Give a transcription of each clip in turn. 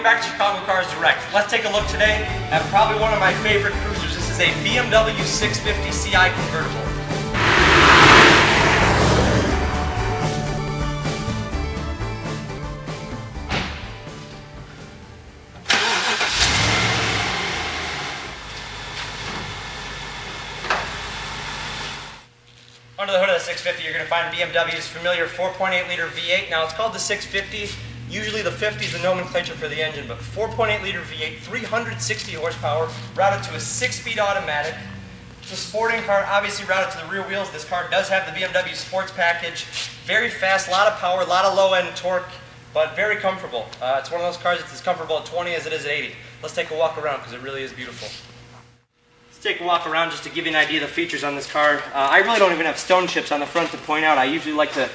welcome back to Chicago Cars Direct. Let's take a look today at probably one of my favorite cruisers. This is a BMW 650ci Convertible. Under the hood of the 650, you're going to find BMW's familiar 4.8 liter V8. Now it's called the 650. Usually the 50 is the nomenclature for the engine, but 4.8 liter V8, 360 horsepower, routed to a 6-speed automatic. It's a sporting car, obviously routed to the rear wheels. This car does have the BMW Sports Package. Very fast, a lot of power, a lot of low-end torque, but very comfortable. It's one of those cars that's as comfortable at 20 as it is at 80. Let's take a walk around because it really is beautiful. Let's take a walk around just to give you an idea of the features on this car. I really don't even have stone chips on the front to point out. I usually like to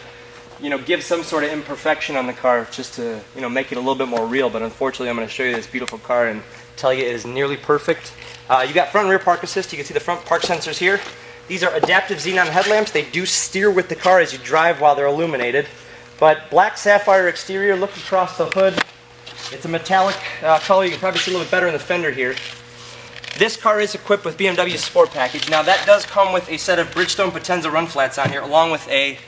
give some sort of imperfection on the car just to, make it a little bit more real, but unfortunately I'm going to show you this beautiful car and tell you it is nearly perfect. You got front and rear park assist. You can see the front park sensors here. These are adaptive xenon headlamps. They do steer with the car as you drive while they're illuminated. But black sapphire exterior, look across the hood. It's a metallic color. You can probably see a little bit better in the fender here. This car is equipped with BMW's Sport Package. Now that does come with a set of Bridgestone Potenza run flats on here, along with a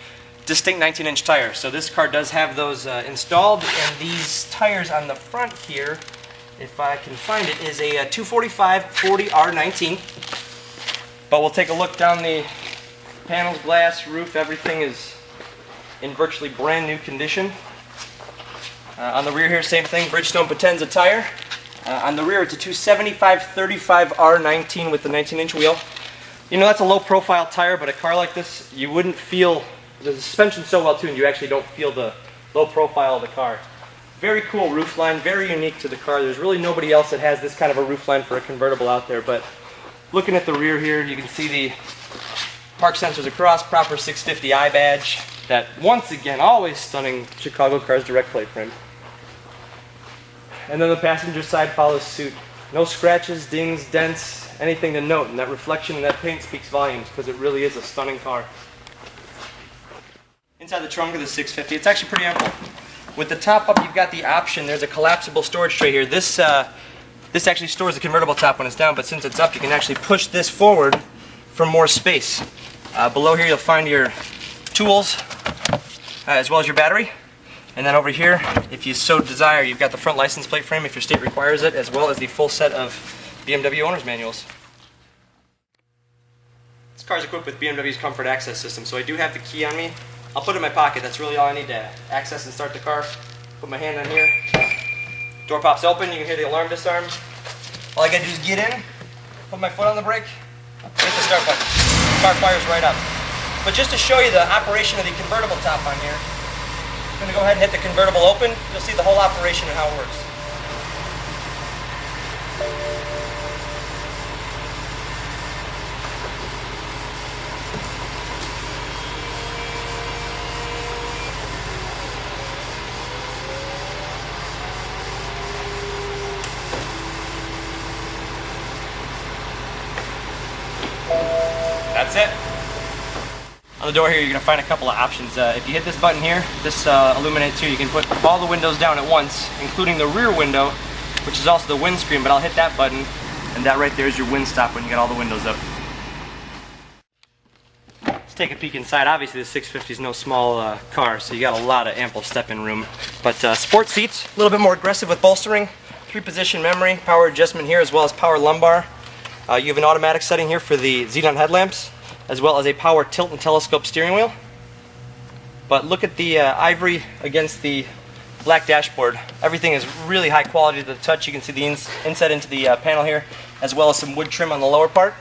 distinct 19-inch tire. So this car does have those installed, and these tires on the front here, if I can find it, is a 245/40R19. But we'll take a look down the panels, glass, roof. Everything is in virtually brand new condition. On the rear here, same thing, Bridgestone Potenza tire. On the rear, it's a 275/35R19 with the 19-inch wheel. That's a low-profile tire, but a car like this, you wouldn't feel the suspension so well tuned, you actually don't feel the low profile of the car. Very cool roof line, very unique to the car. There's really nobody else that has this kind of a roof line for a convertible out there, but looking at the rear here, you can see the park sensors across, proper 650i badge, that once again, always stunning Chicago Cars Direct plate frame. And then the passenger side follows suit. No scratches, dings, dents, anything to note, and that reflection and that paint speaks volumes because it really is a stunning car. Inside the trunk of the 650, it's actually pretty ample. With the top up, you've got the option. There's a collapsible storage tray here. This actually stores the convertible top when it's down, but since it's up, you can actually push this forward for more space. Below here, you'll find your tools, as well as your battery. And then over here, if you so desire, you've got the front license plate frame if your state requires it, as well as the full set of BMW owner's manuals. This car is equipped with BMW's Comfort Access System, so I do have the key on me. I'll put it in my pocket. That's really all I need to access and start the car. Put my hand on here. Door pops open. You can hear the alarm disarm. All I gotta do is get in, put my foot on the brake, hit the start button. The car fires right up. But just to show you the operation of the convertible top on here, I'm gonna go ahead and hit the convertible open. You'll see the whole operation and how it works. That's it. On the door here, you're going to find a couple of options. If you hit this button here, this illuminates here. You can put all the windows down at once, including the rear window, which is also the windscreen, but I'll hit that button, and that right there is your wind stop when you get all the windows up. Let's take a peek inside. Obviously, the 650 is no small car, so you got a lot of ample step-in room. But sport seats, a little bit more aggressive with bolstering, 3-position memory, power adjustment here, as well as power lumbar. You have an automatic setting here for the xenon headlamps, as well as a power tilt and telescope steering wheel. But look at the ivory against the black dashboard. Everything is really high quality to the touch. You can see the inset into the panel here, as well as some wood trim on the lower part.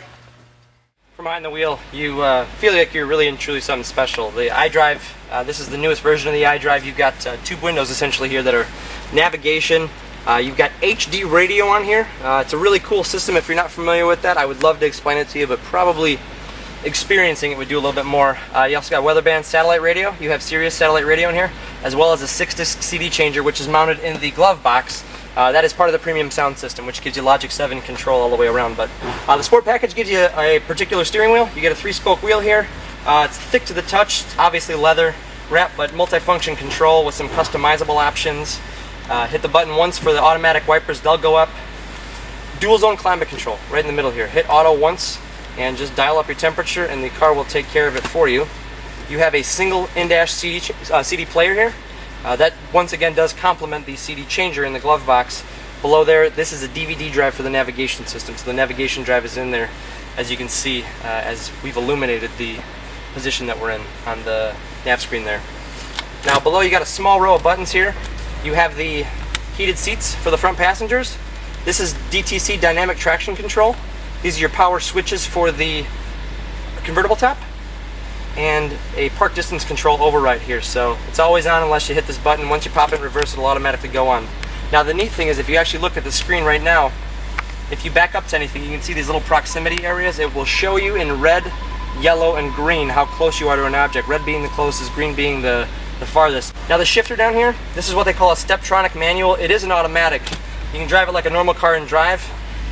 From behind the wheel, you feel like you're really and truly something special. The iDrive, this is the newest version of the iDrive. You've got tube windows essentially here that are navigation. You've got HD radio on here. It's a really cool system. If you're not familiar with that, I would love to explain it to you, but probably experiencing it would do a little bit more. You also got weather band satellite radio. You have Sirius satellite radio in here, as well as a 6-disc CD changer, which is mounted in the glove box. That is part of the premium sound system, which gives you Logic 7 control all the way around. But the Sport Package gives you a particular steering wheel. You get a 3-spoke wheel here. It's thick to the touch, it's obviously leather wrap, but multifunction control with some customizable options. Hit the button once for the automatic wipers, they'll go up. Dual zone climate control, right in the middle here. Hit auto once and just dial up your temperature and the car will take care of it for you. You have a single in-dash CD player here. That once again does complement the CD changer in the glove box. Below there, this is a DVD drive for the navigation system. So the navigation drive is in there, as you can see, as we've illuminated the position that we're in on the nav screen there. Now below you got a small row of buttons here. You have the heated seats for the front passengers. This is DTC dynamic traction control. These are your power switches for the convertible top, and a park distance control override here. So it's always on unless you hit this button. Once you pop it in reverse, it'll automatically go on. Now the neat thing is, if you actually look at the screen right now, if you back up to anything, you can see these little proximity areas. It will show you in red, yellow, and green how close you are to an object. Red being the closest, green being the farthest. Now the shifter down here, this is what they call a Steptronic manual. It is an automatic. You can drive it like a normal car and drive.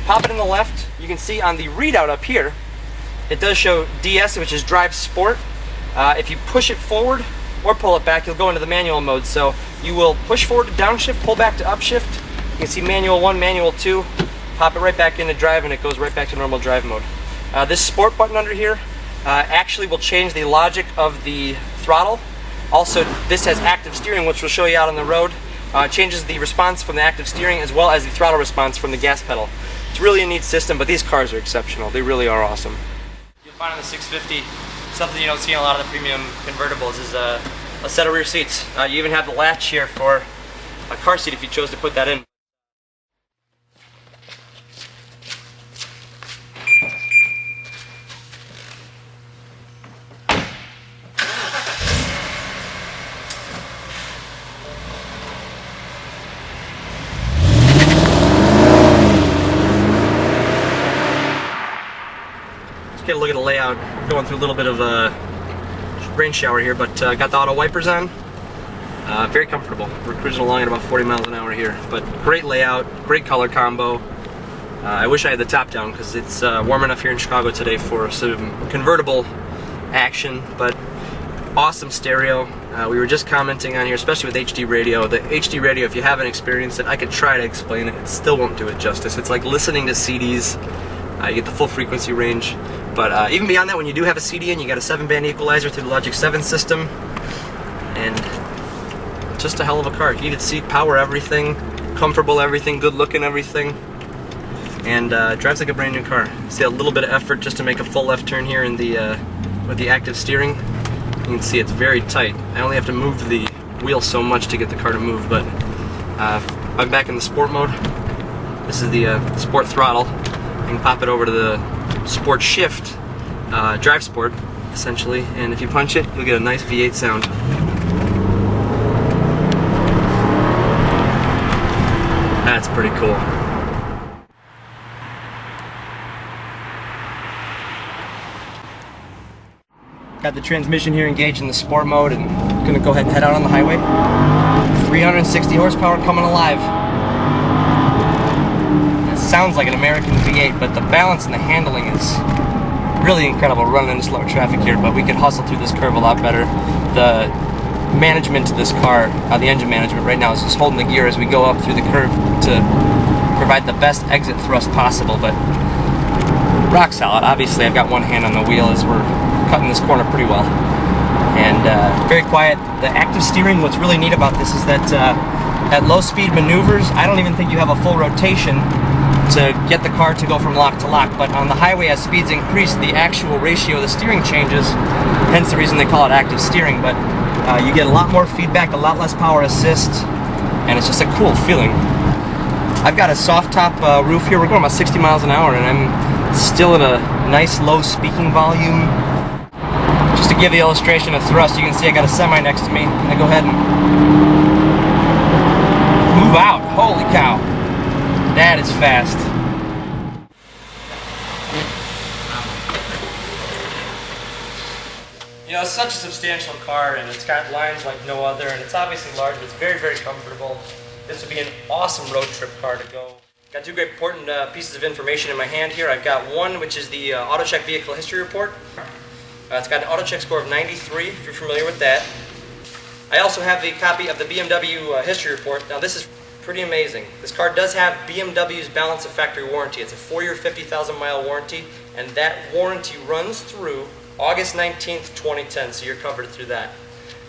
Pop it in the left. You can see on the readout up here, it does show DS, which is Drive Sport. If you push it forward or pull it back, you'll go into the manual mode. So you will push forward to downshift, pull back to upshift. You can see manual 1, manual 2. Pop it right back into drive and it goes right back to normal drive mode. This sport button under here actually will change the logic of the throttle. Also, this has active steering, which we'll show you out on the road. Changes the response from the active steering as well as the throttle response from the gas pedal. It's really a neat system, but these cars are exceptional. They really are awesome. You'll find on the 650, something you don't see in a lot of the premium convertibles is a set of rear seats. You even have the latch here for a car seat if you chose to put that in. Get a look at the layout. Going through a little bit of a rain shower here, but got the auto wipers on. Very comfortable. We're cruising along at about 40 miles an hour here, but great layout, great color combo. I wish I had the top down because it's warm enough here in Chicago today for some convertible action, but awesome stereo. We were just commenting on here, especially with HD radio. The HD radio, if you haven't experienced it, I could try to explain it. It still won't do it justice. It's like listening to CDs. You get the full frequency range, but even beyond that, when you do have a CD in, you got a 7-band equalizer through the Logic 7 system, and just a hell of a car. Heated seat, power everything, comfortable everything, good looking everything, and drives like a brand new car. See a little bit of effort just to make a full left turn here in the with the active steering. You can see it's very tight. I only have to move the wheel so much to get the car to move, but I'm back in the sport mode. This is the sport throttle. You can pop it over to the sport shift, drive sport, essentially, and if you punch it, you'll get a nice V8 sound. That's pretty cool. Got the transmission here engaged in the sport mode, and gonna go ahead and head out on the highway. 360 horsepower coming alive. Sounds like an American V8, but the balance and the handling is really incredible running into slow traffic here, but we could hustle through this curve a lot better. The management to this car, the engine management right now, is just holding the gear as we go up through the curve to provide the best exit thrust possible, but rock solid. Obviously I've got one hand on the wheel as we're cutting this corner pretty well. And very quiet. The active steering, what's really neat about this is that at low speed maneuvers, I don't even think you have a full rotation to get the car to go from lock to lock, but on the highway as speeds increase, the actual ratio of the steering changes, hence the reason they call it active steering, but you get a lot more feedback, a lot less power assist, and it's just a cool feeling. I've got a soft top roof here. We're going about 60 miles an hour and I'm still at a nice low speaking volume. Just to give the illustration of thrust, you can see I got a semi next to me. I'm gonna go ahead and move out. Holy cow. That is fast. You know, it's such a substantial car, and it's got lines like no other, and it's obviously large, but it's very, very comfortable. This would be an awesome road trip car to go. Got two great important pieces of information in my hand here. I've got one, which is the AutoCheck Vehicle History Report. It's got an AutoCheck score of 93, if you're familiar with that. I also have the copy of the BMW History Report. Now this is Pretty amazing. This car does have BMW's balance of factory warranty. It's a 4-year, 50,000-mile warranty, and that warranty runs through August 19th, 2010, so you're covered through that.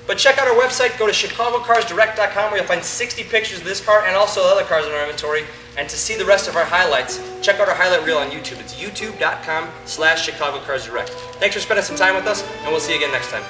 But check out our website. Go to chicagocarsdirect.com where you'll find 60 pictures of this car and also other cars in our inventory. And to see the rest of our highlights, check out our highlight reel on YouTube. It's youtube.com/chicagocarsdirect. Thanks for spending some time with us, and we'll see you again next time.